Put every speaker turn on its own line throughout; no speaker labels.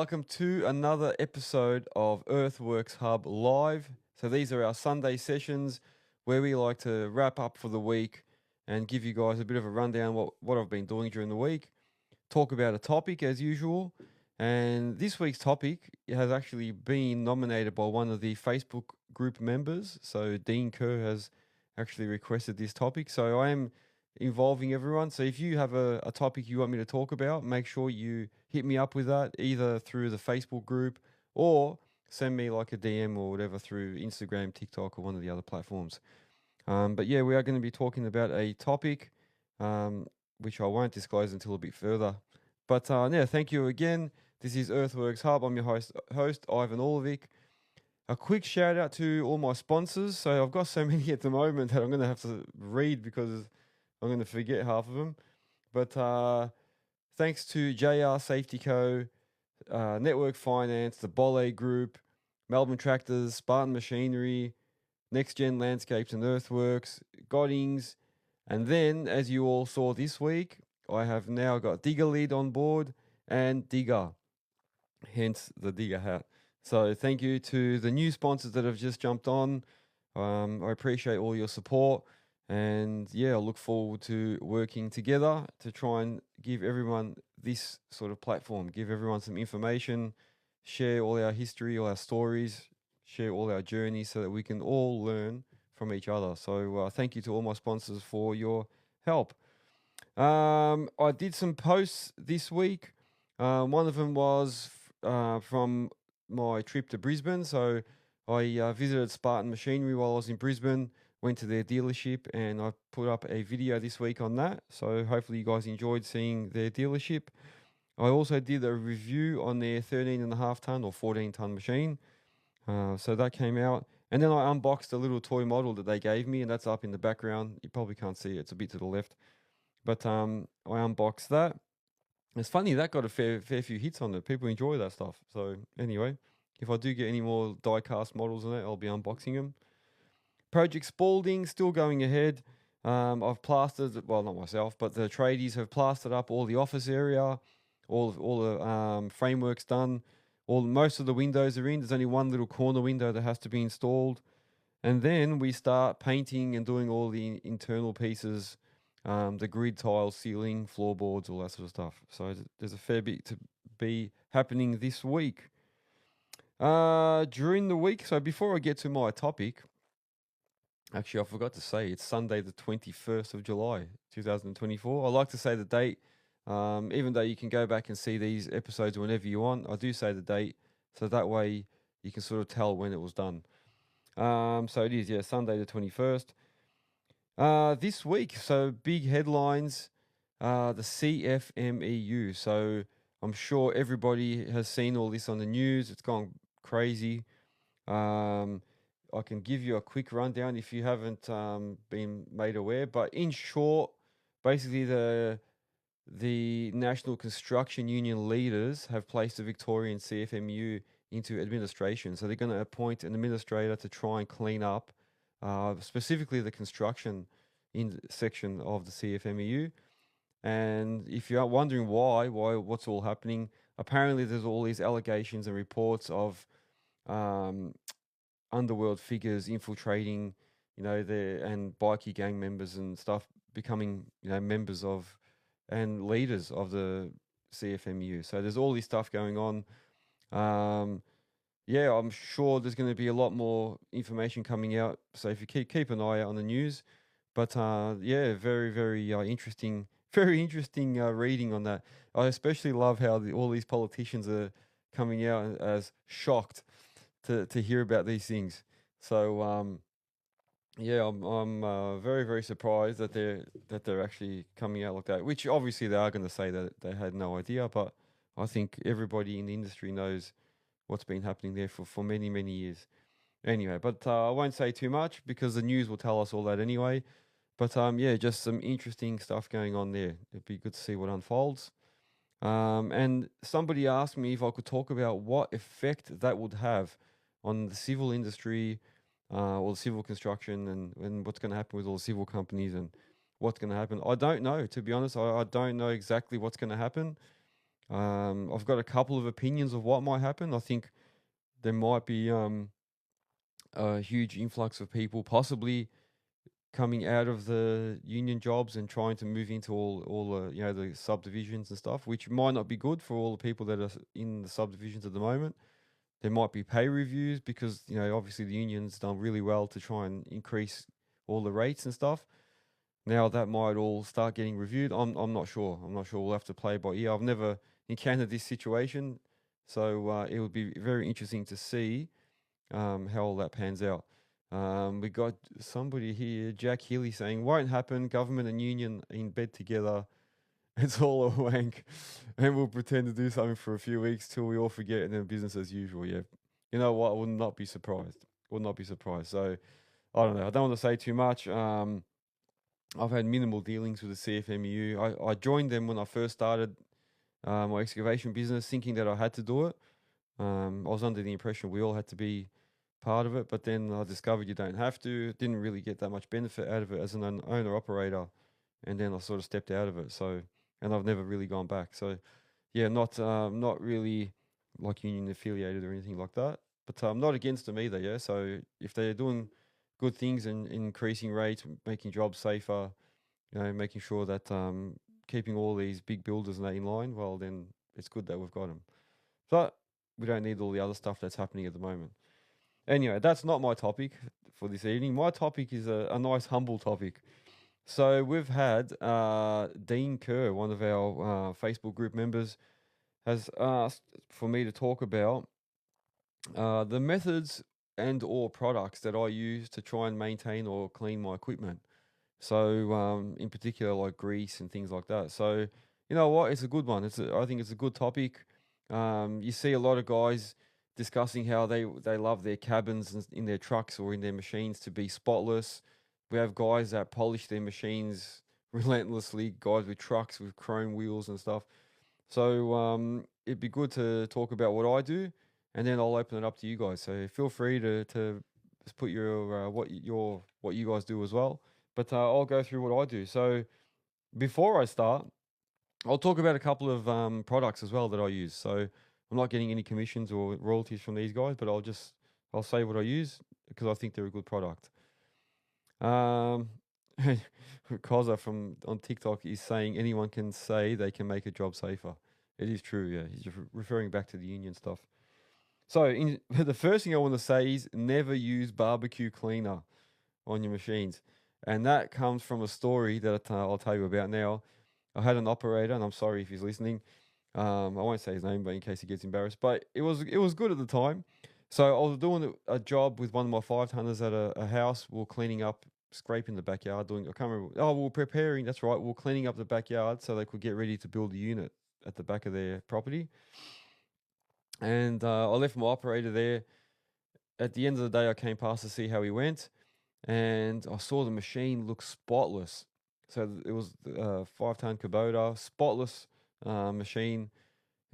welcome to another episode of Earthworks Hub Live. So these are our Sunday sessions where we like to wrap up for the week and give you guys a bit of a rundown what I've been doing during the week, talk about a topic as usual. And this week's topic has actually been nominated by one of the Facebook group members. So Dean Kerr has actually requested this topic. So I am involving everyone. So if you have a topic you want me to talk about, make sure you hit me up with that either through the Facebook group or send me like a DM or whatever through Instagram, TikTok, or one of the other platforms. But yeah, we are going to be talking about a topic which I won't disclose until a bit further. But yeah, thank you again. This is Earthworks Hub. I'm your host Ivan Orlovic. A quick shout out to all my sponsors. So I've got so many at the moment that I'm going to have to read because I'm going to forget half of them. But thanks to JR Safety Co., Network Finance, the Bole Group, Melbourne Tractors, Spartan Machinery, Nexgen Landscapes and Earthworks, Godings, and then, as you all saw this week, I have now got Diggerlid on board and Digga, hence the Digga hat. So thank you to the new sponsors that have just jumped on. I appreciate all your support. And yeah, I look forward to working together to try and give everyone this sort of platform, give everyone some information, share all our history, all our stories, share all our journeys so that we can all learn from each other. So thank you to all my sponsors for your help. I did some posts this week. One of them was from my trip to Brisbane. So I visited Spartan Machinery while I was in Brisbane, went to their dealership, and I put up a video this week on that. So hopefully you guys enjoyed seeing their dealership. I also did a review on their 13.5 ton or 14 ton machine. So that came out. And then I unboxed a little toy model that they gave me, and that's up in the background. You probably can't see it, it's a bit to the left. But I unboxed that. It's funny, that got a fair few hits on it. People enjoy that stuff. So anyway, if I do get any more die-cast models on it, I'll be unboxing them. Project Spalding, still going ahead. I've plastered, well, not myself, but the tradies have plastered up all the office area, all the framework's done. Most of the windows are in. There's only one little corner window that has to be installed. And then we start painting and doing all the internal pieces, the grid tiles, ceiling, floorboards, all that sort of stuff. So there's a fair bit to be happening this week. During the week, so before I get to my topic, actually, I forgot to say it's Sunday, the 21st of July, 2024. I like to say the date, even though you can go back and see these episodes whenever you want. I do say the date, so that way you can sort of tell when it was done. So it is, yeah, Sunday the 21st. This week, so big headlines, the CFMEU. So I'm sure everybody has seen all this on the news. It's gone crazy. I can give you a quick rundown if you haven't been made aware. But in short, basically the National Construction Union leaders have placed the Victorian CFMEU into administration. So they're going to appoint an administrator to try and clean up specifically the construction in section of the CFMEU. And if you're wondering what's all happening, apparently there's all these allegations and reports of underworld figures infiltrating, and bikie gang members and stuff becoming, members of and leaders of the CFMU. So there's all this stuff going on. Yeah, I'm sure there's going to be a lot more information coming out. So if you keep an eye out on the news, but yeah, very very interesting, very interesting reading on that. I especially love how all these politicians are coming out as shocked to hear about these things. So yeah, I'm very very surprised that they're actually coming out like that. Which obviously they are going to say that they had no idea, but I think everybody in the industry knows what's been happening there for many many years. Anyway, but I won't say too much because the news will tell us all that anyway. But yeah, just some interesting stuff going on there. It'd be good to see what unfolds. And somebody asked me if I could talk about what effect that would have on the civil industry, or the civil construction, and what's going to happen with all the civil companies and what's going to happen. I don't know, to be honest. I don't know exactly what's going to happen. I've got a couple of opinions of what might happen. I think there might be a huge influx of people possibly coming out of the union jobs and trying to move into all the the subdivisions and stuff, which might not be good for all the people that are in the subdivisions at the moment. There might be pay reviews because obviously the union's done really well to try and increase all the rates and stuff. Now that might all start getting reviewed. I'm not sure. I'm not sure. We'll have to play by ear. I've never encountered this situation, so it would be very interesting to see how all that pans out. We got somebody here, Jack Healy, saying won't happen. Government and union in bed together. It's all a wank, and we'll pretend to do something for a few weeks till we all forget, and then business as usual. Yeah, you know what? I would not be surprised. Would not be surprised. So I don't know. I don't want to say too much. I've had minimal dealings with the CFMEU. I joined them when I first started my excavation business, thinking that I had to do it. I was under the impression we all had to be part of it, but then I discovered you don't have to. Didn't really get that much benefit out of it as an owner operator, and then I sort of stepped out of it. So, and I've never really gone back. So, yeah, not really like union affiliated or anything like that. But I'm not against them either. Yeah, so if they're doing good things and increasing rates, making jobs safer, making sure that keeping all these big builders and that in line, well, then it's good that we've got them. But we don't need all the other stuff that's happening at the moment. Anyway, that's not my topic for this evening. My topic is a nice, humble topic. So we've had Dean Kerr, one of our Facebook group members, has asked for me to talk about the methods and or products that I use to try and maintain or clean my equipment. So in particular, like grease and things like that. So you know what? It's a good one. I think it's a good topic. You see a lot of guys discussing how they love their cabins in their trucks or in their machines to be spotless. We have guys that polish their machines relentlessly, guys with trucks with chrome wheels and stuff. So it'd be good to talk about what I do, and then I'll open it up to you guys. So feel free to just put your what you guys do as well. But I'll go through what I do. So before I start, I'll talk about a couple of products as well that I use. So I'm not getting any commissions or royalties from these guys, but I'll say what I use because I think they're a good product. Koza from on TikTok is saying anyone can say they can make a job safer. It is true, yeah. He's referring back to the union stuff. So the first thing I want to say is never use barbecue cleaner on your machines. And that comes from a story that I'll tell you about now. I had an operator, and I'm sorry if he's listening. I won't say his name, but in case he gets embarrassed. But it was good at the time. So I was doing a job with one of my 5 tonners at a house. We were cleaning up, scraping the backyard, doing, I can't remember. Oh, we were preparing, that's right. We were cleaning up the backyard so they could get ready to build a unit at the back of their property. And I left my operator there. At the end of the day, I came past to see how he went, and I saw the machine look spotless. So it was a 5-ton Kubota, spotless machine.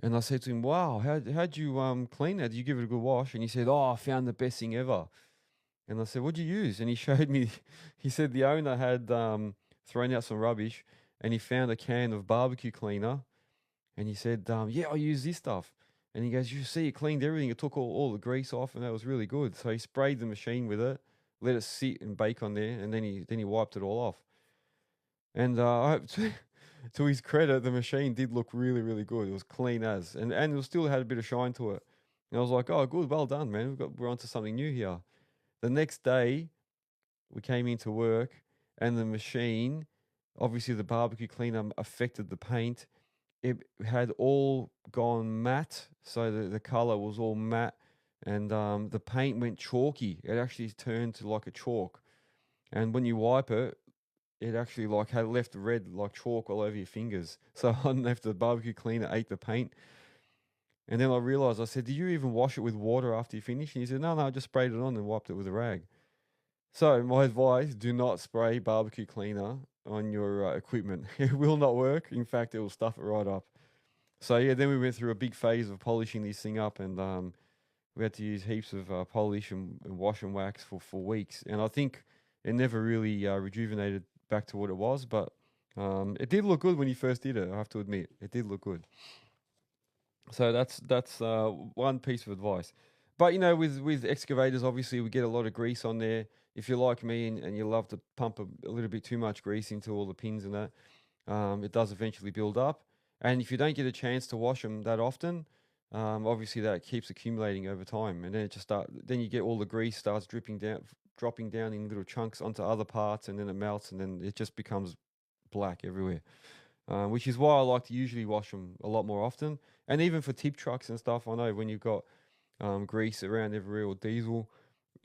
And I said to him, "Wow, how'd you clean that? Did you give it a good wash?" And he said, "Oh, I found the best thing ever." And I said, "What'd you use?" And he showed me. He said the owner had thrown out some rubbish, and he found a can of barbecue cleaner. And he said, "Yeah, I use this stuff." And he goes, "You see, it cleaned everything. It took all the grease off, and that was really good." So he sprayed the machine with it, let it sit and bake on there, and then he wiped it all off. And to his credit, the machine did look really, really good. It was clean as, and it still had a bit of shine to it. And I was like, "Oh, good, well done, man. We're onto something new here." The next day, we came into work, and the machine, obviously, the barbecue cleaner affected the paint. It had all gone matte, so the color was all matte, and the paint went chalky. It actually turned to like a chalk, and when you wipe it, it actually like had left red like chalk all over your fingers. So I don't know if the barbecue cleaner ate the paint. And then I realized, I said, "Did you even wash it with water after you finished?" And he said, No, I just sprayed it on and wiped it with a rag." So my advice: do not spray barbecue cleaner on your equipment. It will not work. In fact, it will stuff it right up. So yeah, then we went through a big phase of polishing this thing up, and we had to use heaps of polish and wash and wax for weeks. And I think it never really rejuvenated back to what it was, but it did look good when you first did it. I have to admit, it did look good. So that's one piece of advice. But with excavators, obviously we get a lot of grease on there. If you're like me and you love to pump a little bit too much grease into all the pins and that, it does eventually build up. And if you don't get a chance to wash them that often, obviously that keeps accumulating over time, and then then you get all the grease starts dropping down in little chunks onto other parts, and then it melts, and then it just becomes black everywhere. Which is why I like to usually wash them a lot more often. And even for tip trucks and stuff, I know when you've got grease around everywhere or diesel,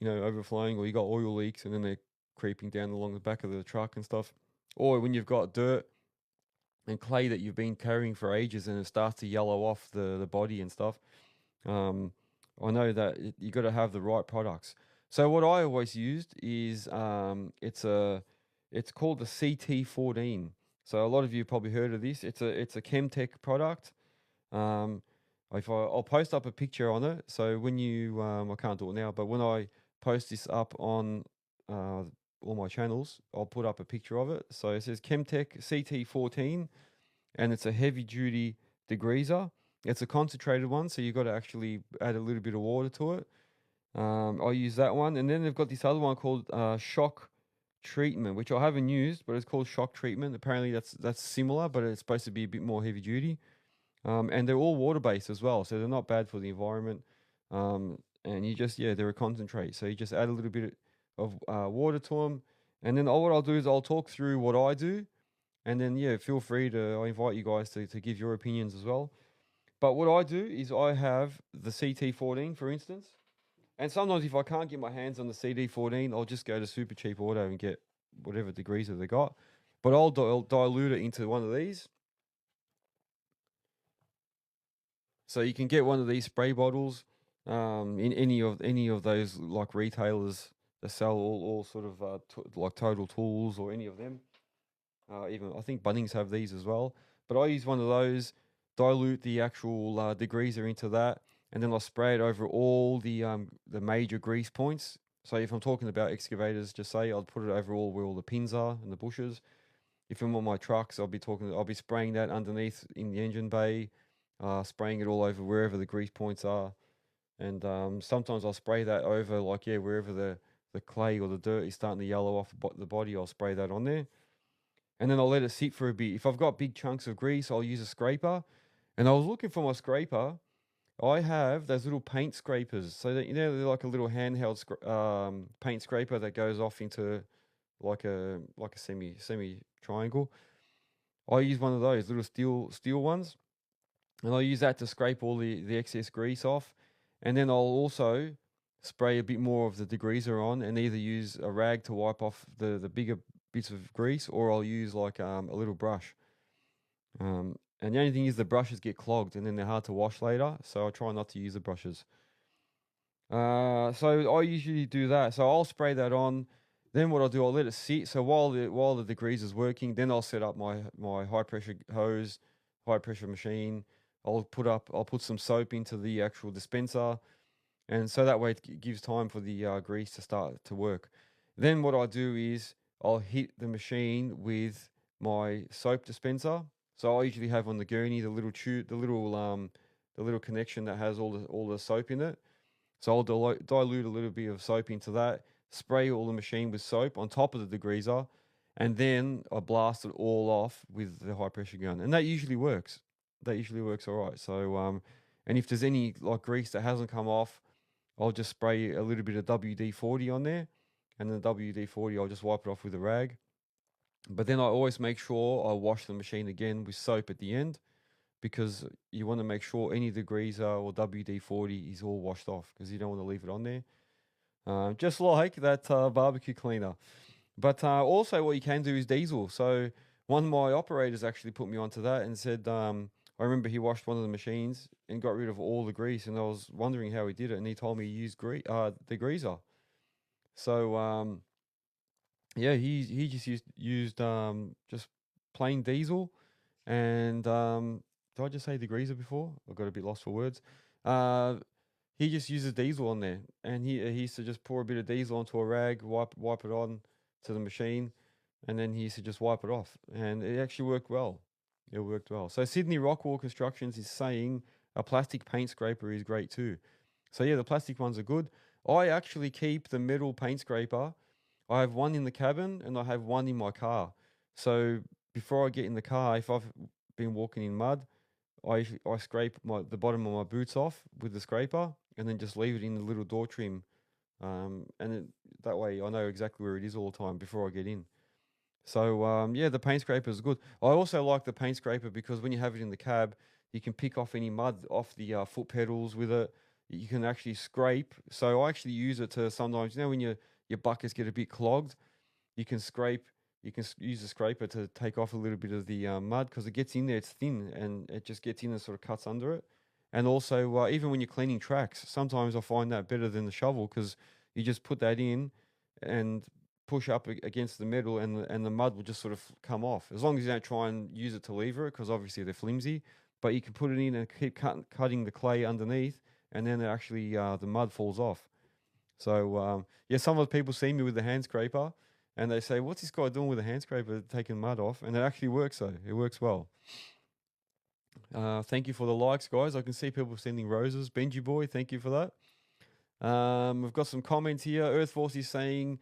overflowing, or you got oil leaks and then they're creeping down along the back of the truck and stuff, or when you've got dirt and clay that you've been carrying for ages and it starts to yellow off the body and stuff. Um, I know that you got to have the right products. So what I always used is it's called the CT14. So a lot of you probably heard of this. It's a Chemtech product. Um, I'll post up a picture on it. So when I can't do it now, but when I post this up on all my channels, I'll put up a picture of it. So it says Chemtech CT14, and it's a heavy duty degreaser. It's a concentrated one, so you've got to actually add a little bit of water to it. I use that one, and then they've got this other one called shock treatment, which I haven't used, but it's called shock treatment. Apparently, that's similar, but it's supposed to be a bit more heavy duty. And they're all water based as well, so they're not bad for the environment. And they're a concentrate, so you just add a little bit of water to them, and then what I'll do is I'll talk through what I do, and then feel free to. I invite you guys to give your opinions as well. But what I do is I have the CT14, for instance, and sometimes if I can't get my hands on the CD14, I'll just go to Super Cheap Auto and get whatever degreaser they got. But I'll dilute it into one of these. So you can get one of these spray bottles in any of those like retailers that sell all sort of like Total Tools or any of them. Even I think Bunnings have these as well. But I use one of those, dilute the actual degreaser into that, and then I'll spray it over all the major grease points. So if I'm talking about excavators, just say I'll put it over all where all the pins are and the bushes. If I'm on my trucks, I'll be spraying that underneath in the engine bay, spraying it all over wherever the grease points are. And sometimes I'll spray that over wherever the clay or the dirt is starting to yellow off the body, I'll spray that on there. And then I'll let it sit for a bit. If I've got big chunks of grease, I'll use a scraper. And I was looking for my scraper. I have those little paint scrapers. So that they're like a little handheld paint scraper that goes off into like a semi triangle. I use one of those little steel ones, and I use that to scrape all the excess grease off. And then I'll also spray a bit more of the degreaser on, and either use a rag to wipe off the bigger bits of grease, or I'll use like a little brush. And the only thing is the brushes get clogged, and then they're hard to wash later. So I try not to use the brushes. So I usually do that. So I'll spray that on. Then what I'll do, I'll let it sit. So while the degreaser is working, then I'll set up my high pressure hose, high pressure machine. I'll put some soap into the actual dispenser, and so that way it gives time for the grease to start to work. Then what I do is I'll hit the machine with my soap dispenser. So I usually have on the gurney the little tube, the little connection that has all the soap in it. So I'll dilute a little bit of soap into that, spray all the machine with soap on top of the degreaser, and then I blast it all off with the high pressure gun, and that usually works. That usually works all right. So and if there's any like grease that hasn't come off, I'll just spray a little bit of WD-40 on there, and then WD-40 I'll just wipe it off with a rag. But then I always make sure I wash the machine again with soap at the end, because you want to make sure any degreaser or WD-40 is all washed off, because you don't want to leave it on there. Just like that barbecue cleaner. But also what you can do is diesel. So one of my operators actually put me onto that and said, I remember he washed one of the machines and got rid of all the grease, and I was wondering how he did it, and he told me he used degreaser. So yeah, he just used just plain diesel, and did I just say degreaser before? I got a bit lost for words. Uh, he just uses diesel on there, and he used to just pour a bit of diesel onto a rag, wipe it on to the machine, and then he used to just wipe it off, and it actually worked well. It worked well. So Sydney Rockwall Constructions is saying a plastic paint scraper is great too. So yeah, the plastic ones are good. I actually keep the metal paint scraper. I have one in the cabin and I have one in my car. So before I get in the car, if I've been walking in mud, I scrape the bottom of my boots off with the scraper and then just leave it in the little door trim. That way I know exactly where it is all the time before I get in. So yeah, the paint scraper is good. I also like the paint scraper because when you have it in the cab, you can pick off any mud off the foot pedals with it. You can actually scrape. So I actually use it to sometimes, when your buckets get a bit clogged, you can scrape. You can use the scraper to take off a little bit of the mud because it gets in there. It's thin and it just gets in and sort of cuts under it. And also, even when you're cleaning tracks, sometimes I find that better than the shovel because you just put that in and push up against the metal, and the mud will just sort of come off. As long as you don't try and use it to lever it, because obviously they're flimsy. But you can put it in and keep cutting the clay underneath, and then the mud falls off. So yeah, some of the people see me with the hand scraper, and they say, "What's this guy doing with a hand scraper, taking mud off?" And it actually works. Though it works well. Thank you for the likes, guys. I can see people sending roses. Benji boy, thank you for that. We've got some comments here. Earthforce is saying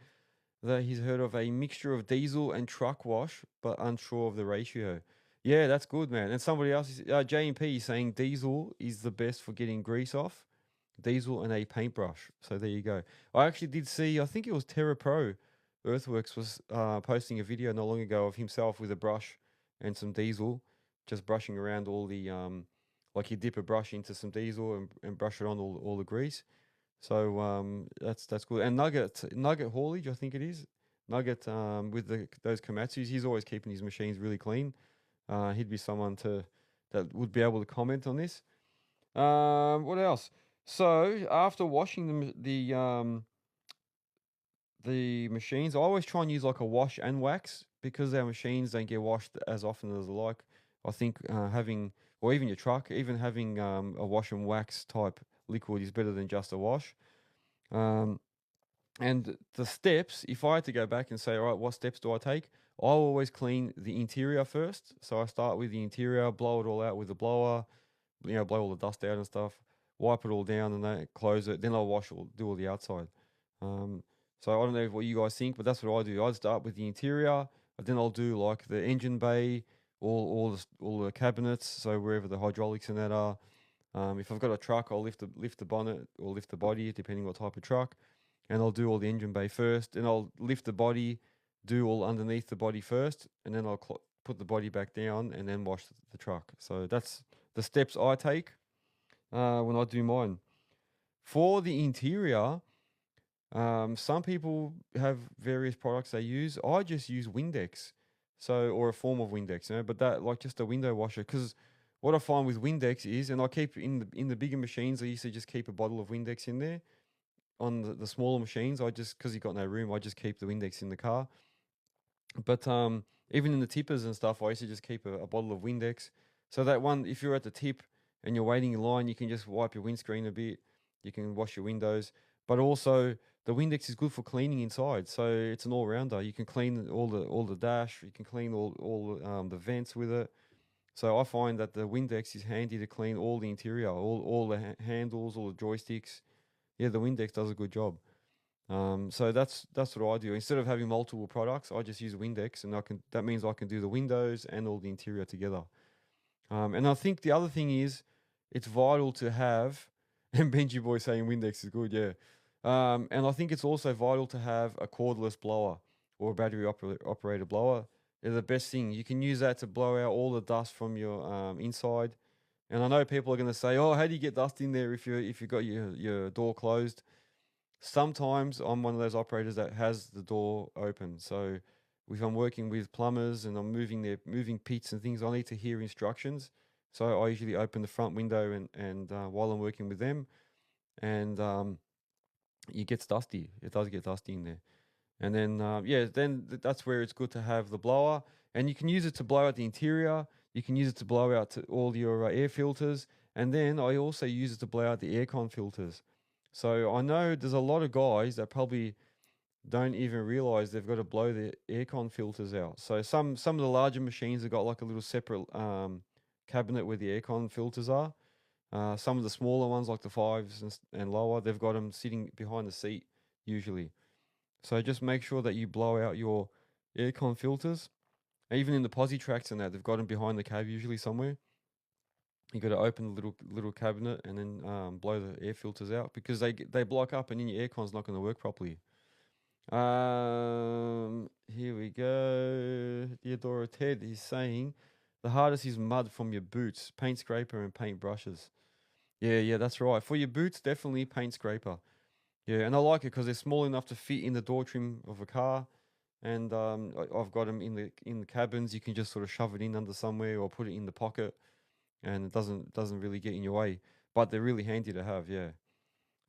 that he's heard of a mixture of diesel and truck wash, but unsure of the ratio. Yeah, that's good, man. And somebody else is J&P is saying diesel is the best for getting grease off. Diesel and a paintbrush. So there you go. I actually did see, I think it was Terra Pro Earthworks was posting a video not long ago of himself with a brush and some diesel, just brushing around all the like you dip a brush into some diesel and brush it on all the grease. So that's good. And Nugget haulage, I think it is. Nugget with those Komatsus, he's always keeping his machines really clean. He'd be someone that would be able to comment on this. What else? So after washing the machines, I always try and use like a wash and wax because our machines don't get washed as often as I like. I think having, or even your truck, even having a wash and wax type liquid is better than just a wash. Um, and the steps, if I had to go back and say, all right, what steps do I take? I'll always clean the interior first. So I start with the interior, blow it all out with the blower, blow all the dust out and stuff, wipe it all down and then close it. Then I'll do all the outside. Um, so I don't know what you guys think, but that's what I do. I start with the interior, but then I'll do like the engine bay, all the cabinets, so wherever the hydraulics and that are. If I've got a truck, I'll lift the bonnet or lift the body, depending what type of truck, and I'll do all the engine bay first. Then I'll lift the body, do all underneath the body first, and then I'll put the body back down and then wash the truck. So that's the steps I take when I do mine. For the interior, some people have various products they use. I just use Windex, or a form of Windex, but that like just a window washer. Because what I find with Windex is, and I keep in the bigger machines, I used to just keep a bottle of Windex in there. On the smaller machines, because you got no room, I just keep the Windex in the car. But even in the tippers and stuff, I used to just keep a bottle of Windex. So that one, if you're at the tip and you're waiting in line, you can just wipe your windscreen a bit. You can wash your windows. But also, the Windex is good for cleaning inside. So it's an all rounder. You can clean all the dash. You can clean all the vents with it. So I find that the Windex is handy to clean all the interior, all the handles, all the joysticks. Yeah, the Windex does a good job. So that's what I do. Instead of having multiple products, I just use Windex, and that means I can do the windows and all the interior together. And I think the other thing is, it's vital to have, and Benji Boy saying Windex is good, yeah. And I think it's also vital to have a cordless blower or a battery operated blower. They're the best thing. You can use that to blow out all the dust from your inside. And I know people are going to say, "Oh, how do you get dust in there if you got your door closed?" Sometimes I'm one of those operators that has the door open. So if I'm working with plumbers and I'm moving pits and things, I need to hear instructions. So I usually open the front window and while I'm working with them, and it gets dusty. It does get dusty in there. And then that's where it's good to have the blower, and you can use it to blow out the interior. You can use it to blow out to all your air filters, and then I also use it to blow out the aircon filters. So I know there's a lot of guys that probably don't even realize they've got to blow the aircon filters out. So some of the larger machines have got like a little separate cabinet where the aircon filters are. Some of the smaller ones, like the 5s and lower, they've got them sitting behind the seat usually. So just make sure that you blow out your aircon filters. Even in the posi tracks and that, they've got them behind the cab usually somewhere. You got to open the little cabinet and then blow the air filters out, because they block up and then your aircon's not going to work properly. Here we go. Theodora Ted is saying the hardest is mud from your boots, paint scraper and paint brushes. Yeah, that's right. For your boots, definitely paint scraper. Yeah, and I like it because they're small enough to fit in the door trim of a car, and I've got them in the cabins. You can just sort of shove it in under somewhere or put it in the pocket, and it doesn't really get in your way. But they're really handy to have. Yeah.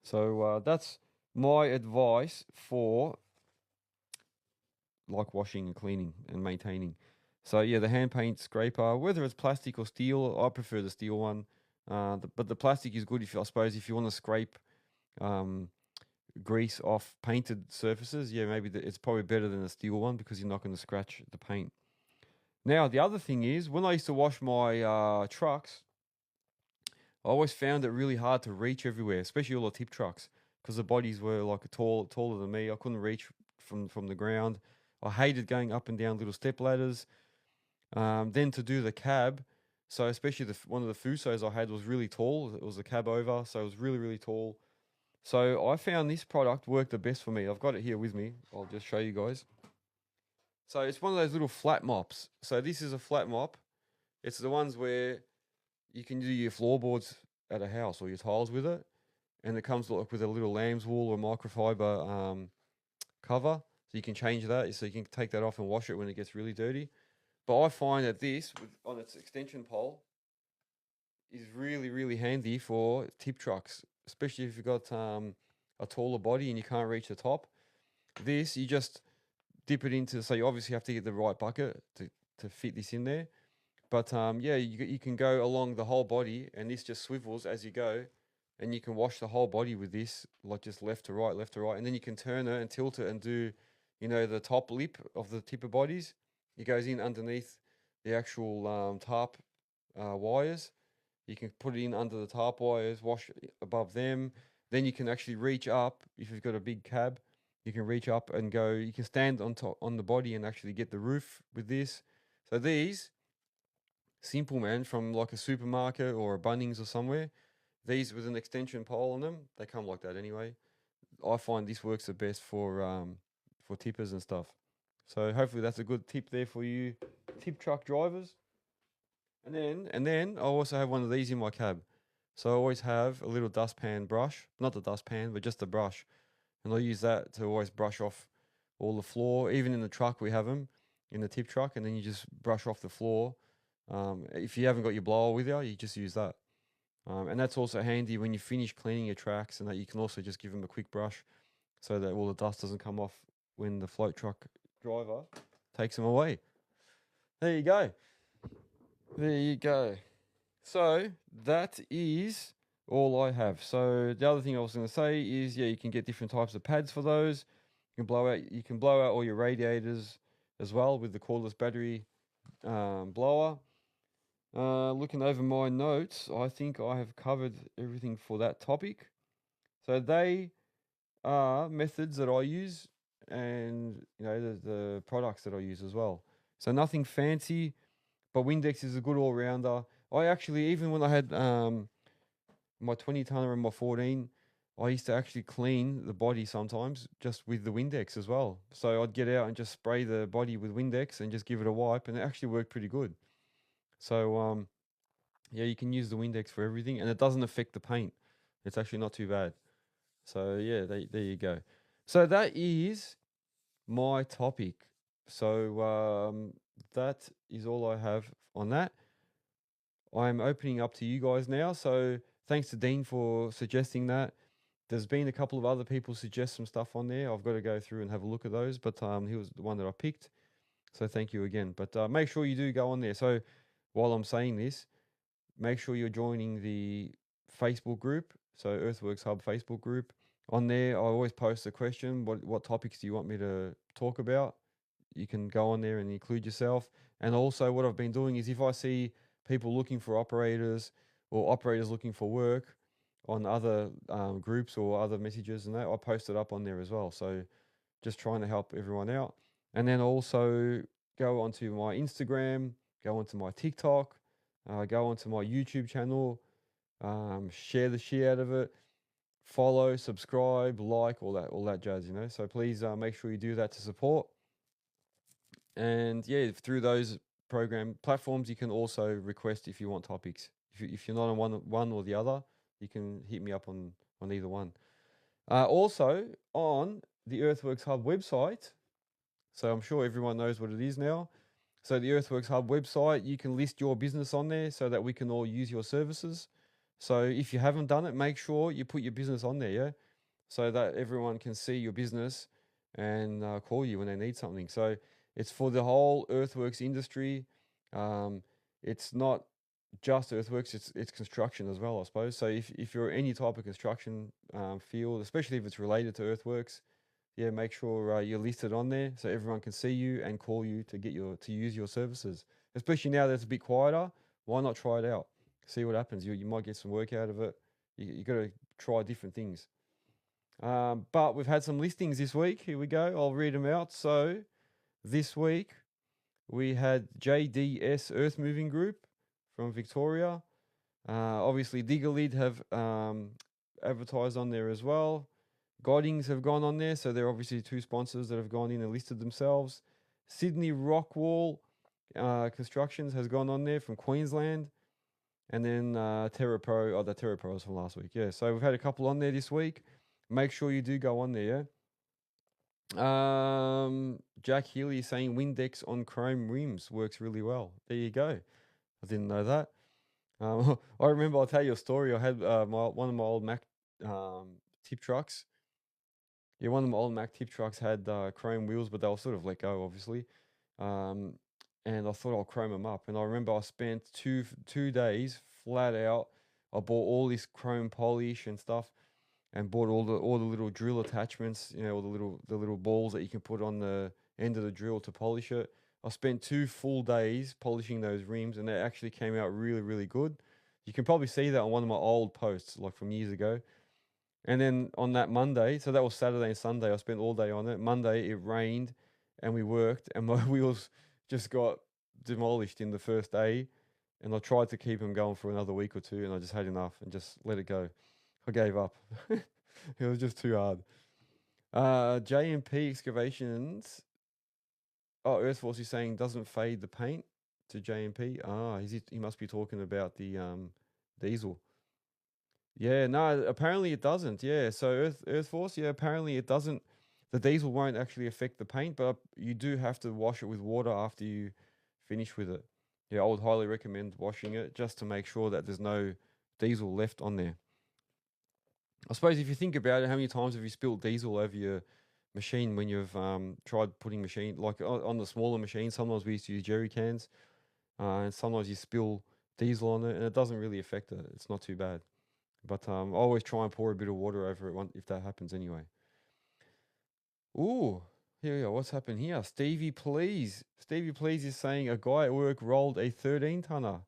So that's my advice for like washing and cleaning and maintaining. So yeah, the hand paint scraper, whether it's plastic or steel, I prefer the steel one. But the plastic is good if I suppose if you want to scrape grease off painted surfaces. Yeah, maybe it's probably better than a steel one because you're not going to scratch the paint. Now the other thing is, when I used to wash my trucks, I always found it really hard to reach everywhere, especially all the tip trucks, because the bodies were like taller than me. I couldn't reach from the ground. I hated going up and down little step ladders. Then to do the cab, so especially one of the Fusos I had was really tall. It was a cab over, so it was really tall. So I found this product worked the best for me. I've got it here with me. I'll just show you guys. So it's one of those little flat mops. So this is a flat mop. It's the ones where you can do your floorboards at a house or your tiles with it, and it comes like with a little lamb's wool or microfiber cover, so you can change that. So you can take that off and wash it when it gets really dirty. But I find that this, on its extension pole, is really handy for tip trucks, especially if you've got a taller body and you can't reach the top. This, you just dip it into, so you obviously have to get the right bucket to fit this in there. But yeah, you can go along the whole body, and this just swivels as you go, and you can wash the whole body with this, like just left to right, and then you can turn it and tilt it and do, the top lip of the tipper bodies. It goes in underneath the actual tarp wires. You can put it in under the tarp wires, wash above them. Then you can actually reach up if you've got a big cab. You can reach up and go. You can stand on top on the body and actually get the roof with this. So these simple, man, from like a supermarket or a Bunnings or somewhere. These with an extension pole on them, they come like that anyway. I find this works the best for tippers and stuff. So hopefully that's a good tip there for you tip truck drivers. And then I also have one of these in my cab. So I always have a little dustpan brush, not the dustpan, but just the brush. And I use that to always brush off all the floor. Even in the truck, we have them in the tip truck, and then you just brush off the floor. If you haven't got your blower with you, you just use that. And that's also handy when you finish cleaning your tracks, and that you can also just give them a quick brush so that all the dust doesn't come off when the float truck driver takes them away. There you go. There you go. So that is all I have. So the other thing I was going to say is, yeah, you can get different types of pads for those. You can blow out all your radiators as well with the cordless battery blower. Looking over my notes, I think I have covered everything for that topic. So they are methods that I use, and the products that I use as well. So nothing fancy, but Windex is a good all rounder. I actually, even when I had my 20 tonner and my 14, I used to actually clean the body sometimes just with the Windex as well. So I'd get out and just spray the body with Windex and just give it a wipe, and it actually worked pretty good. So yeah, you can use the Windex for everything, and it doesn't affect the paint. It's actually not too bad. So yeah, there you go. So that is my topic. So that is all I have on that. I'm opening up to you guys now. So thanks to Dean for suggesting that. There's been a couple of other people suggest some stuff on there. I've got to go through and have a look at those, but he was the one that I picked. So thank you again. But make sure you do go on there. So while I'm saying this, make sure you're joining the Facebook group. So Earthworks Hub Facebook group. On there, I always post a question. What topics do you want me to talk about? You can go on there and include yourself. And also what I've been doing is, if I see people looking for operators or operators looking for work on other groups or other messages and that, I post it up on there as well. So just trying to help everyone out. And then also go onto my Instagram, go onto my TikTok, go onto my YouTube channel, share the shit out of it, follow, subscribe, like, all that jazz, So please make sure you do that to support. And yeah, through those program platforms, you can also request if you want topics. If you're not on one or the other, you can hit me up on either one. Also on the Earthworks Hub website, so I'm sure everyone knows what it is now. So the Earthworks Hub website, you can list your business on there so that we can all use your services. So if you haven't done it, make sure you put your business on there, yeah, so that everyone can see your business and call you when they need something. So it's for the whole earthworks industry. It's not just earthworks; it's construction as well, I suppose. So if you're any type of construction field, especially if it's related to earthworks, yeah, make sure you're listed on there so everyone can see you and call you to use your services. Especially now that it's a bit quieter, why not try it out? See what happens. You might get some work out of it. You got to try different things. But we've had some listings this week. Here we go. I'll read them out. So this week we had JDS Earth Moving Group from Victoria. Obviously, Diggerlid have advertised on there as well. Godings have gone on there, so they're obviously two sponsors that have gone in and listed themselves. Sydney Rockwall Constructions has gone on there from Queensland. And then Terra Pro, the Terra Pro was from last week. Yeah, so we've had a couple on there this week. Make sure you do go on there, yeah? Jack Healy is saying Windex on chrome rims works really well. There you go. I didn't know that. I remember, I'll tell you a story. I had one of my old Mac tip trucks. Yeah, one of my old Mac tip trucks had chrome wheels, but they were sort of let go, obviously. And I thought I'll chrome them up. And I remember I spent two days flat out. I bought all this chrome polish and stuff, and bought all the little drill attachments. All the little balls that you can put on the end of the drill to polish it. I spent 2 full days polishing those rims, and they actually came out really, really good. You can probably see that on one of my old posts, like from years ago. And then on that Monday, so that was Saturday and Sunday, I spent all day on it. Monday, it rained and we worked, and my wheels just got demolished in the first day. And I tried to keep them going for another week or two, and I just had enough and just let it go. I gave up. It was just too hard. JMP Excavations. Oh, Earthforce is saying doesn't fade the paint to JMP. He must be talking about the diesel. Yeah, no, apparently it doesn't. Yeah, so Earth Force, yeah, apparently it doesn't. The diesel won't actually affect the paint, but you do have to wash it with water after you finish with it. Yeah, I would highly recommend washing it just to make sure that there's no diesel left on there. I suppose if you think about it, how many times have you spilled diesel over your machine when you've tried putting machine, like on the smaller machines? Sometimes we used to use jerry cans, and sometimes you spill diesel on it, and it doesn't really affect it. It's not too bad. But I always try and pour a bit of water over it if that happens anyway. Ooh, here we go. What's happened here? Stevie Please. Stevie Please is saying a guy at work rolled a 13-tonner.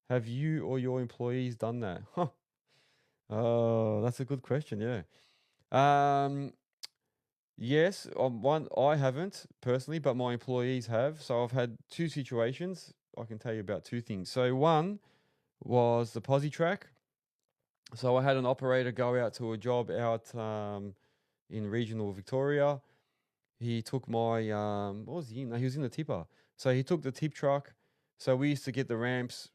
Have you or your employees done that? Huh. Oh, that's a good question, yeah. Yes, one I haven't personally, but my employees have. So I've had two situations. I can tell you about two things. So one was the posi track. So I had an operator go out to a job out in regional Victoria. He took my what was he in? No, he was in the tipper. So he took the tip truck. So we used to get the ramps,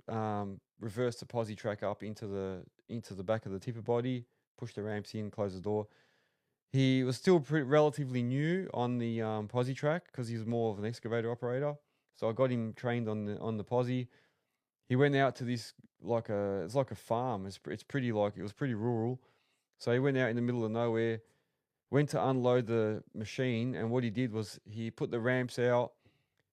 reverse the posi track up into the back of the tipper body, push the ramps in, close the door. He was still relatively new on the posi track because he was more of an excavator operator. So I got him trained on the posi. He went out to this it's like a farm. It's pretty, like, it was pretty rural. So he went out in the middle of nowhere, went to unload the machine, and what he did was he put the ramps out,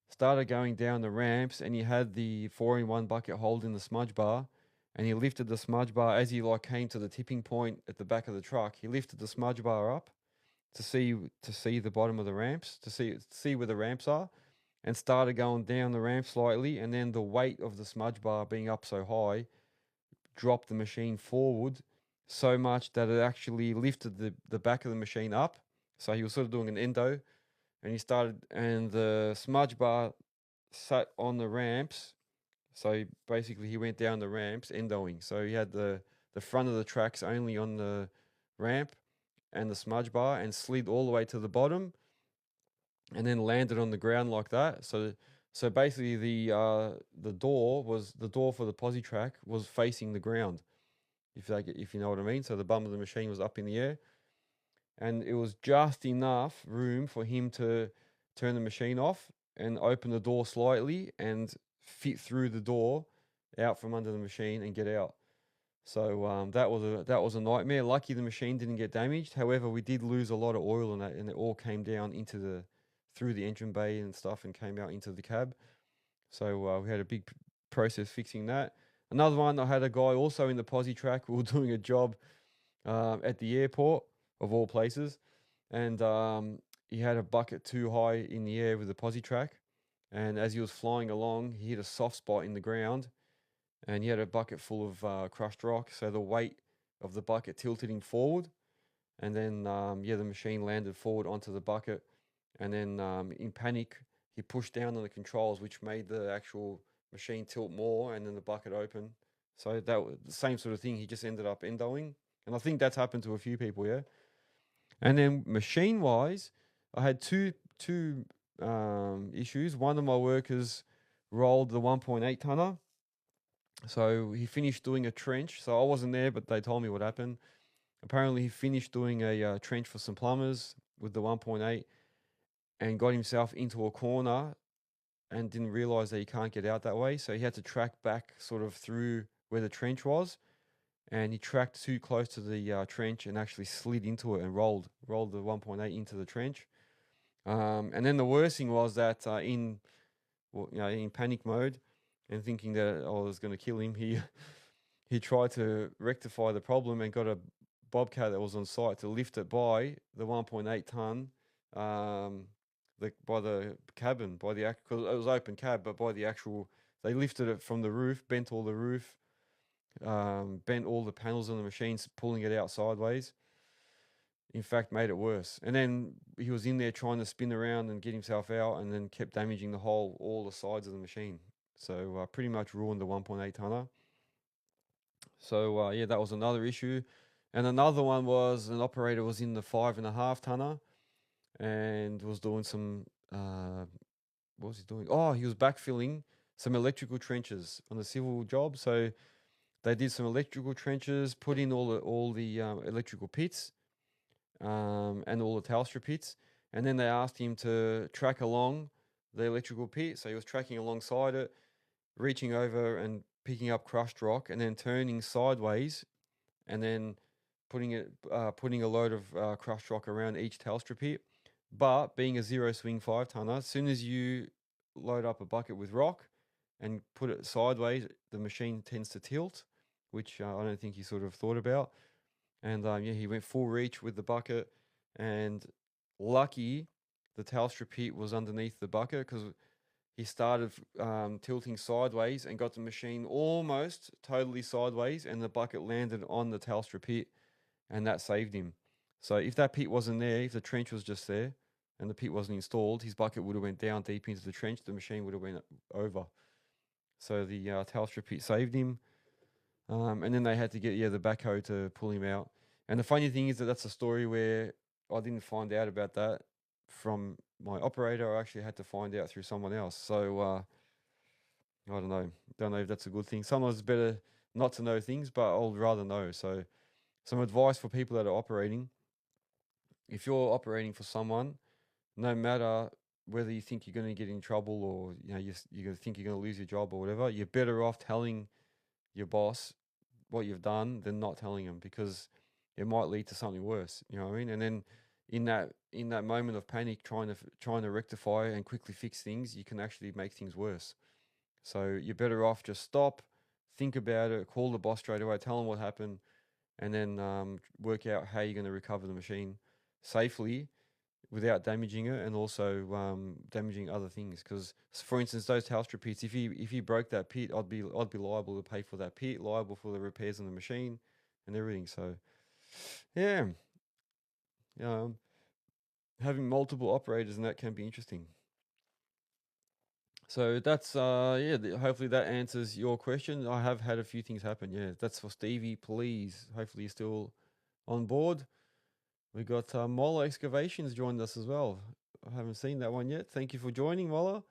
started going down the ramps, and he had the 4-in-1 bucket holding the smudge bar, and he lifted the smudge bar as he came to the tipping point at the back of the truck. He lifted the smudge bar up to see the bottom of the ramps, to see where the ramps are, and started going down the ramp slightly, and then the weight of the smudge bar being up so high dropped the machine forward so much that it actually lifted the back of the machine up. So he was sort of doing an endo, and the smudge bar sat on the ramps. So basically he went down the ramps endoing. So he had the front of the tracks only on the ramp and the smudge bar, and slid all the way to the bottom and then landed on the ground like that. So basically the door for the posi track was facing the ground, if you know what I mean. So the bum of the machine was up in the air, and it was just enough room for him to turn the machine off and open the door slightly and fit through the door out from under the machine and get out. So that was a nightmare. Lucky the machine didn't get damaged. However, we did lose a lot of oil in that, and it all came down through the engine bay and stuff, and came out into the cab. So we had a big process fixing that. Another one, I had a guy also in the posi track. We were doing a job at the airport, of all places, and he had a bucket too high in the air with the posi track, and as he was flying along, he hit a soft spot in the ground, and he had a bucket full of crushed rock. So the weight of the bucket tilted him forward, and then the machine landed forward onto the bucket, and then in panic he pushed down on the controls, which made the actual machine tilt more, and then the bucket open. So that was the same sort of thing. He just ended up endoing, and I think that's happened to a few people, yeah. And then machine wise, I had two issues. One of my workers rolled the 1.8 tonner. So he finished doing a trench. So I wasn't there, but they told me what happened. Apparently, he finished doing a trench for some plumbers with the 1.8 and got himself into a corner and didn't realize that he can't get out that way. So he had to track back sort of through where the trench was. And he tracked too close to the trench and actually slid into it and rolled the 1.8 into the trench. And then the worst thing was that in panic mode and thinking that I was going to kill him, he tried to rectify the problem and got a bobcat that was on site to lift it by the 1.8 ton, by the cabin, because it was open cab, but by the actual, they lifted it from the roof, bent all the roof, bent all the panels on the machines, pulling it out sideways. In fact, made it worse. And then he was in there trying to spin around and get himself out, and then kept damaging all the sides of the machine. So pretty much ruined the 1.8 tonner. So that was another issue. And another one was an operator was in the 5.5 tonner and was doing some, what was he doing? Oh, he was backfilling some electrical trenches on the civil job. So they did some electrical trenches, put in all the electrical pits, and all the Telstra pits. And then they asked him to track along the electrical pit. So he was tracking alongside it, reaching over and picking up crushed rock, and then turning sideways, and then putting a load of crushed rock around each Telstra pit. But being a zero swing 5 tonner, as soon as you load up a bucket with rock and put it sideways, the machine tends to tilt, which I don't think he sort of thought about. And he went full reach with the bucket, and lucky the Telstra pit was underneath the bucket, because he started tilting sideways and got the machine almost totally sideways, and the bucket landed on the Telstra pit, and that saved him. So if that pit wasn't there, if the trench was just there and the pit wasn't installed, his bucket would have went down deep into the trench. The machine would have went over. So the Telstra pit saved him. And then they had to get the backhoe to pull him out. And the funny thing is that that's a story where I didn't find out about that from my operator. I actually had to find out through someone else. So I don't know if that's a good thing. Sometimes it's better not to know things, but I'll rather know. So some advice for people that are operating: if you're operating for someone, no matter whether you think you're going to get in trouble, or you're going to think you're going to lose your job or whatever, you're better off telling your boss what you've done than not telling him, because it might lead to something worse. You know what I mean? And then in that moment of panic, trying to rectify and quickly fix things, you can actually make things worse. So you're better off just stop, think about it, call the boss straight away, tell him what happened, and then work out how you're going to recover the machine safely without damaging it, and also damaging other things. Because, for instance, those Telstra pits, if you broke that pit, I'd be liable to pay for that pit, liable for the repairs on the machine, and everything. So, yeah, um, having multiple operators and that can be interesting. So that's hopefully that answers your question. I have had a few things happen. Yeah, that's for Stevie. Please, hopefully you're still on board. We got Mola Excavations joined us as well. I haven't seen that one yet. Thank you for joining, Mola.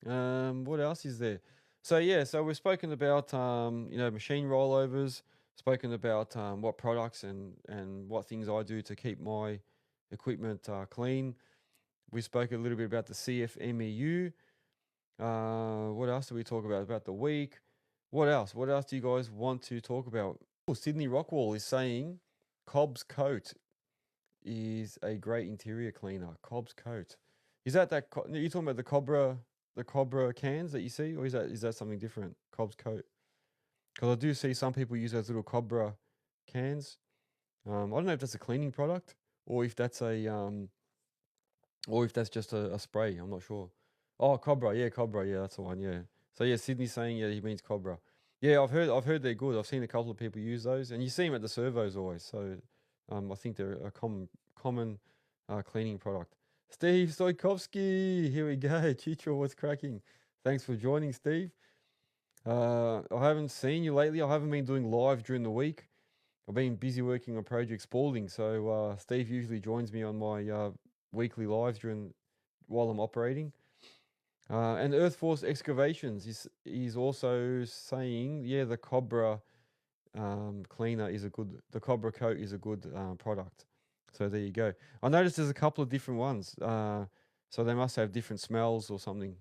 What else is there? So yeah, so we've spoken about machine rollovers, spoken about what products and what things I do to keep my equipment clean. We spoke a little bit about the CFMEU. What else do we talk about? About the week. What else? What else do you guys want to talk about? Oh, Sydney Rockwall is saying Cobb's Coat is a great interior cleaner. Cobb's Coat. Is that you're talking about the Cobra cans that you see, or is that something different? Cobb's Coat. Because I do see some people use those little Cobra cans. I don't know if that's a cleaning product or if that's just a spray. I'm not sure. Oh, Cobra, yeah, that's the one, yeah. So yeah, Sydney's saying he means Cobra. Yeah, I've heard they're good. I've seen a couple of people use those, and you see them at the servos always. So, I think they're a common cleaning product. Steve Stoikovsky, here we go. Chicho, what's cracking? Thanks for joining, Steve. I haven't seen you lately. I haven't been doing live during the week. I've been busy working on Project Spalding, so Steve usually joins me on my weekly lives while I'm operating. And Earthforce Excavations is also saying, yeah, the Cobra cleaner is the Cobra coat is a good product. So there you go. I noticed there's a couple of different ones. So they must have different smells or something.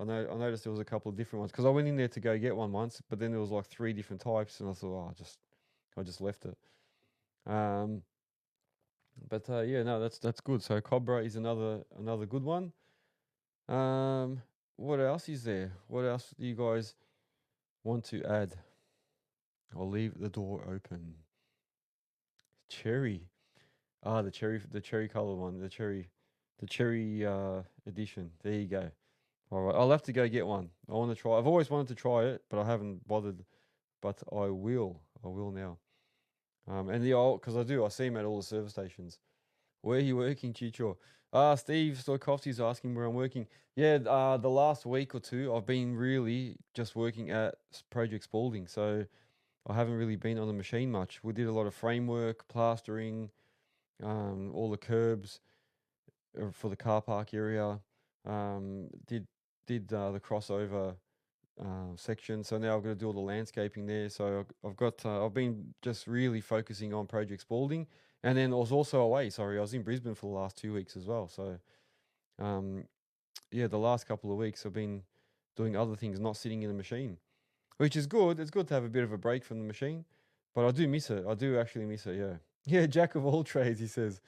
I noticed there was a couple of different ones because I went in there to go get one once, but then there was like 3 different types, and I thought, I just left it. But yeah, no, that's good. So Cobra is another good one. What else is there? What else do you guys want to add? I'll leave the door open. Cherry. The cherry color one, the cherry edition. There you go. All right, I'll have to go get one. I want to try. I've always wanted to try it, but I haven't bothered. But I will. I will now. And because I see him at all the service stations. Where are you working, Chicho? Steve Stoikovsky's asking where I'm working. Yeah, the last week or two, I've been really just working at Project Spalding, so I haven't really been on the machine much. We did a lot of framework, plastering, all the curbs for the car park area. Did the crossover section. So now I've got to do all the landscaping there. So I've been just really focusing on Project Spalding, and then I was also away. Sorry, I was in Brisbane for the last 2 weeks as well. So, yeah, the last couple of weeks I've been doing other things, not sitting in the machine, which is good. It's good to have a bit of a break from the machine, but I do miss it. I do actually miss it. Yeah, yeah. Jack of all trades, he says.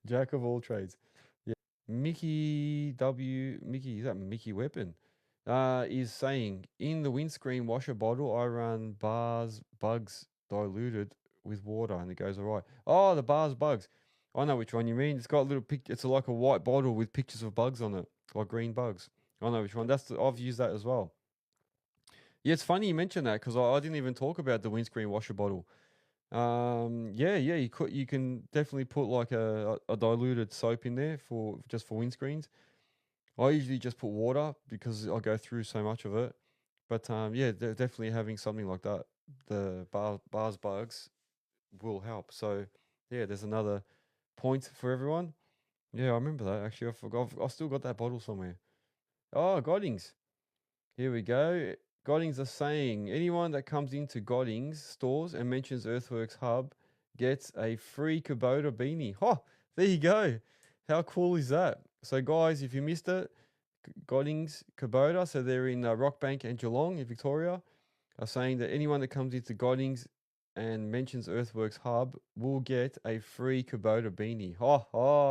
Jack of all trades. Yeah. Mickey, is that Mickey Weapon? Is saying in the windscreen washer bottle, I run bars bugs diluted with water and it goes all right. Oh, the bars bugs. I know which one you mean. It's got a little it's like a white bottle with pictures of bugs on it, like green bugs. I know which one. I've used that as well. Yeah, it's funny you mentioned that because I didn't even talk about the windscreen washer bottle. Yeah, you can definitely put like a diluted soap in there for windscreens. I usually just put water because I go through so much of it. But yeah, definitely having something like that, the bars bugs will help. So yeah, there's another point for everyone. Yeah, I remember that actually. I forgot. I've still got that bottle somewhere. Oh, Godings. Here we go. Godings are saying anyone that comes into Godings stores and mentions Earthworks Hub gets a free Kubota beanie. Oh, there you go. How cool is that? So guys, if you missed it, Godings Kubota, so they're in Rockbank and Geelong in Victoria, are saying that anyone that comes into Godings and mentions Earthworks Hub will get a free Kubota beanie.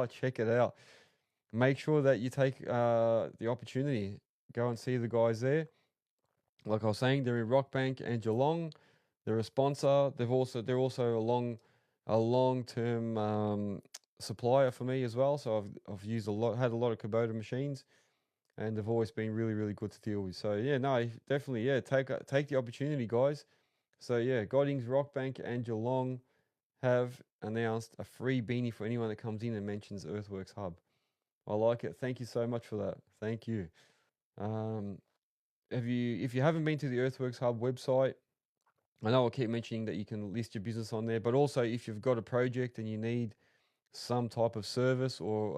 Check it out. Make sure that you take the opportunity. Go and see the guys there. Like I was saying, they're in Rockbank and Geelong. They're a sponsor. They're also a long term supplier for me as well. So I've used had a lot of Kubota machines, and they've always been really, really good to deal with. So yeah, no, definitely, yeah, take the opportunity, guys. So yeah, Godings, Rockbank, and Geelong have announced a free beanie for anyone that comes in and mentions Earthworks Hub. I like it. Thank you so much for that. Thank you. Um, if you haven't been to the Earthworks Hub website, I know I'll keep mentioning that you can list your business on there, but also if you've got a project and you need some type of service or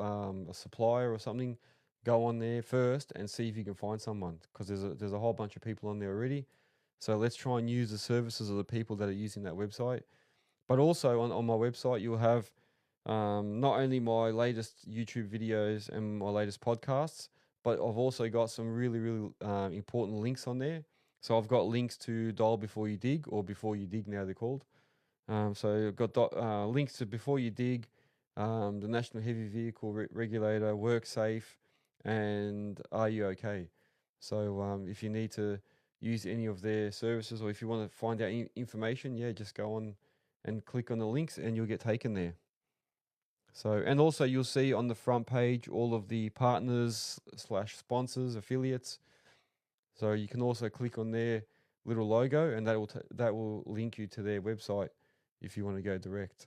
a supplier or something, go on there first and see if you can find someone, because there's a whole bunch of people on there already. So let's try and use the services of the people that are using that website. But also on my website, you'll have not only my latest YouTube videos and my latest podcasts, but I've also got some really, really important links on there. So I've got links to Dial Before You Dig, or Before You Dig now they're called. So I've got links to Before You Dig, the National Heavy Vehicle Regulator, WorkSafe, and Are You OK? So if you need to use any of their services, or if you want to find out information, yeah, just go on and click on the links and you'll get taken there. So, and also you'll see on the front page all of the partners slash sponsors, affiliates. So you can also click on their little logo, and that will link you to their website if you want to go direct.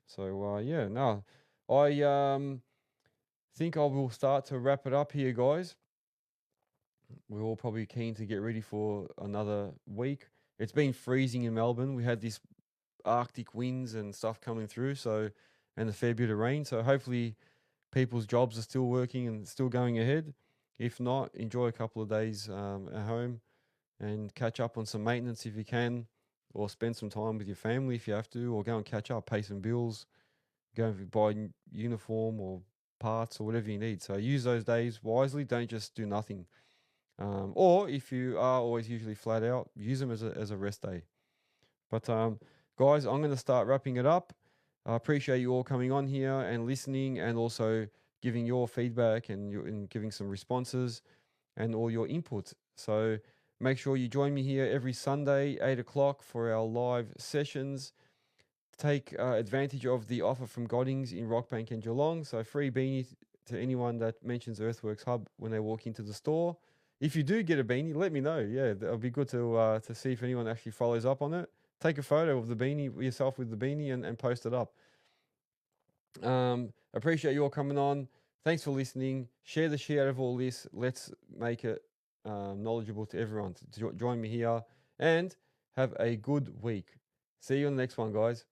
So yeah, no, I think I will start to wrap it up here, guys. We're all probably keen to get ready for another week. It's been freezing in Melbourne. We had this Arctic winds and stuff coming through, so, and a fair bit of rain. So hopefully people's jobs are still working and still going ahead. If not, enjoy a couple of days at home and catch up on some maintenance if you can, or spend some time with your family if you have to, or go and catch up, pay some bills, go and buy uniform or parts or whatever you need. So use those days wisely. Don't just do nothing. Or if you are always usually flat out, use them as a rest day. But guys, I'm going to start wrapping it up. I appreciate you all coming on here and listening, and also giving your feedback and giving some responses and all your input. So make sure you join me here every Sunday, 8 o'clock, for our live sessions. Take advantage of the offer from Godings in Rockbank and Geelong. So free beanie to anyone that mentions Earthworks Hub when they walk into the store. If you do get a beanie, let me know. Yeah, that'll be good to see if anyone actually follows up on it. Take a photo of the beanie, yourself with the beanie, and post it up. Appreciate you all coming on. Thanks for listening. Share the shit out of all this. Let's make it knowledgeable to everyone to join me here, and have a good week. See you on the next one, guys.